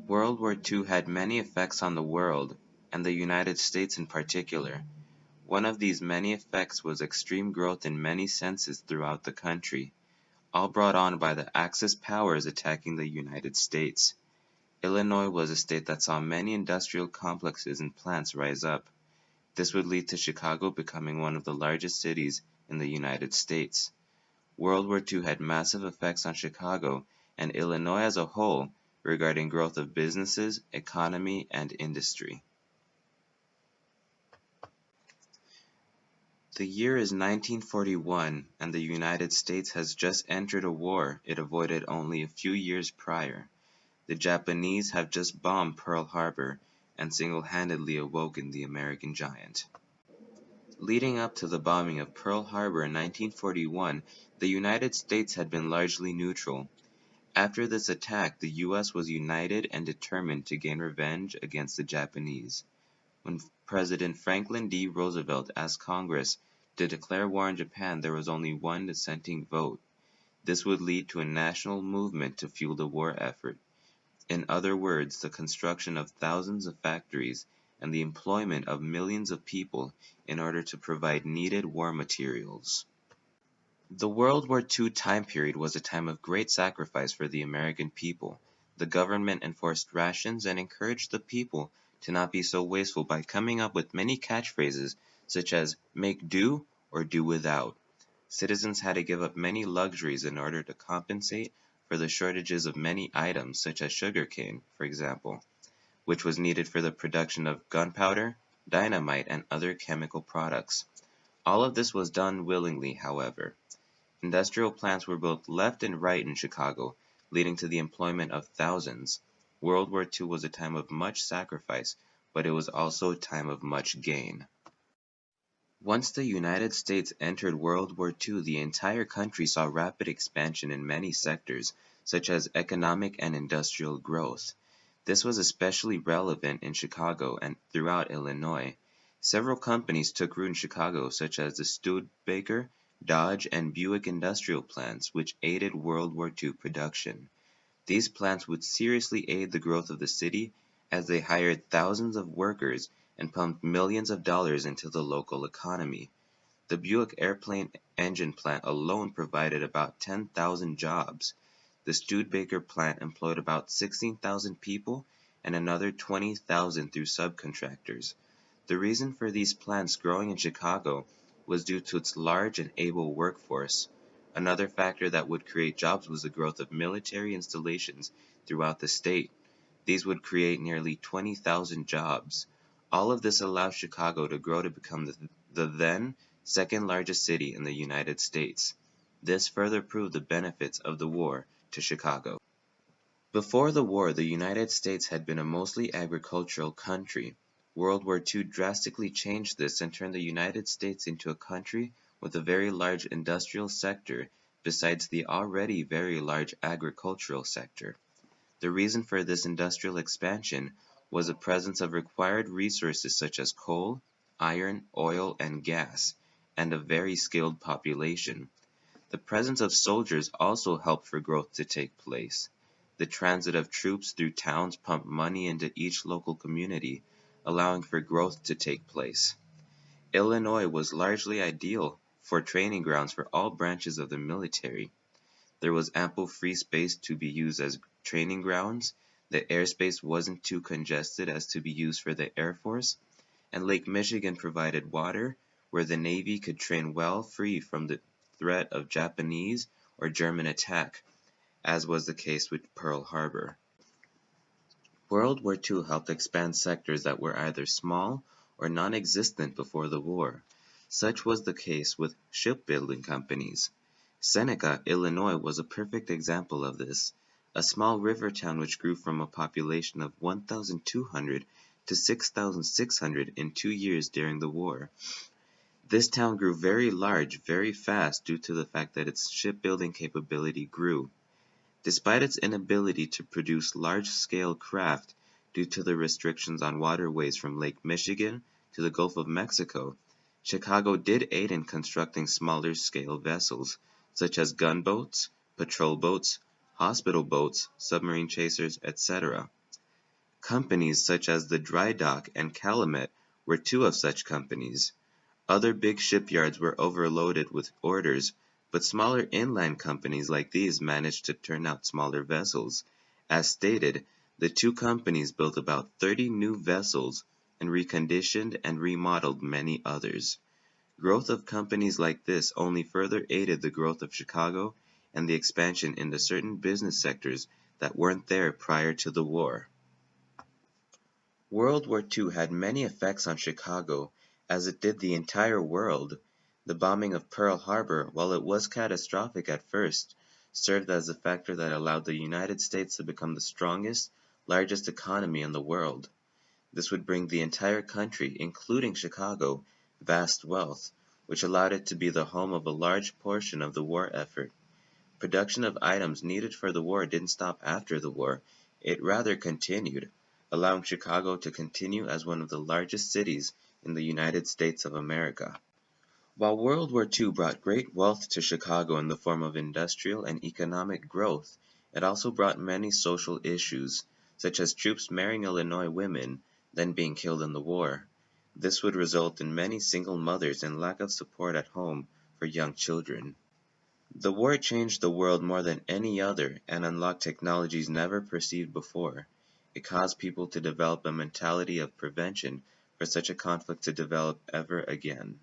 World War II had many effects on the world, and the United States in particular. One of these many effects was extreme growth in many senses throughout the country, all brought on by the Axis powers attacking the United States. Illinois was a state that saw many industrial complexes and plants rise up. This would lead to Chicago becoming one of the largest cities in the United States. World War II had massive effects on Chicago and Illinois as a whole regarding growth of businesses, economy, and industry. The year is 1941, and the United States has just entered a war it avoided only a few years prior. The Japanese have just bombed Pearl Harbor and single-handedly awoken the American giant. Leading up to the bombing of Pearl Harbor in 1941, the United States had been largely neutral. After this attack, the US was united and determined to gain revenge against the Japanese. When President Franklin D. Roosevelt asked Congress to declare war on Japan, there was only one dissenting vote. This would lead to a national movement to fuel the war effort. In other words, the construction of thousands of factories and the employment of millions of people in order to provide needed war materials. The World War II time period was a time of great sacrifice for the American people. The government enforced rations and encouraged the people to not be so wasteful by coming up with many catchphrases such as "make do" or "do without." Citizens had to give up many luxuries in order to compensate for the shortages of many items such as sugarcane, for example, which was needed for the production of gunpowder, dynamite, and other chemical products. All of this was done willingly, however. Industrial plants were built left and right in Chicago, leading to the employment of thousands. World War II was a time of much sacrifice, but it was also a time of much gain. Once the United States entered World War II, the entire country saw rapid expansion in many sectors, such as economic and industrial growth. This was especially relevant in Chicago and throughout Illinois. Several companies took root in Chicago, such as the Studebaker, Dodge, and Buick industrial plants, which aided World War II production. These plants would seriously aid the growth of the city as they hired thousands of workers and pumped millions of dollars into the local economy. The Buick airplane engine plant alone provided about 10,000 jobs. The Studebaker plant employed about 16,000 people and another 20,000 through subcontractors. The reason for these plants growing in Chicago was due to its large and able workforce. Another factor that would create jobs was the growth of military installations throughout the state. These would create nearly 20,000 jobs. All of this allowed Chicago to grow to become the then second largest city in the United States. This further proved the benefits of the war to Chicago. Before the war, the United States had been a mostly agricultural country. World War II drastically changed this and turned the United States into a country with a very large industrial sector besides the already very large agricultural sector. The reason for this industrial expansion was the presence of required resources such as coal, iron, oil, and gas, and a very skilled population. The presence of soldiers also helped for growth to take place. The transit of troops through towns pumped money into each local community, allowing for growth to take place. Illinois was largely ideal for training grounds for all branches of the military. There was ample free space to be used as training grounds, the airspace wasn't too congested as to be used for the Air Force, and Lake Michigan provided water where the Navy could train well free from the threat of Japanese or German attack, as was the case with Pearl Harbor. World War II helped expand sectors that were either small or non-existent before the war. Such was the case with shipbuilding companies. Seneca, Illinois was a perfect example of this, a small river town which grew from a population of 1,200 to 6,600 in 2 years during the war. This town grew very large very fast due to the fact that its shipbuilding capability grew. Despite its inability to produce large-scale craft due to the restrictions on waterways from Lake Michigan to the Gulf of Mexico, Chicago did aid in constructing smaller-scale vessels, such as gunboats, patrol boats, hospital boats, submarine chasers, etc. Companies such as the Dry Dock and Calumet were two of such companies. Other big shipyards were overloaded with orders, but smaller inland companies like these managed to turn out smaller vessels. As stated, the two companies built about 30 new vessels and reconditioned and remodeled many others. Growth of companies like this only further aided the growth of Chicago and the expansion into certain business sectors that weren't there prior to the war. World War II had many effects on Chicago, as it did the entire world. The bombing of Pearl Harbor, while it was catastrophic at first, served as a factor that allowed the United States to become the strongest, largest economy in the world. This would bring the entire country, including Chicago, vast wealth, which allowed it to be the home of a large portion of the war effort. Production of items needed for the war didn't stop after the war, it rather continued, allowing Chicago to continue as one of the largest cities in the United States of America. While World War II brought great wealth to Chicago in the form of industrial and economic growth, it also brought many social issues, such as troops marrying Illinois women, then being killed in the war. This would result in many single mothers and lack of support at home for young children. The war changed the world more than any other and unlocked technologies never perceived before. It caused people to develop a mentality of prevention for such a conflict to develop ever again.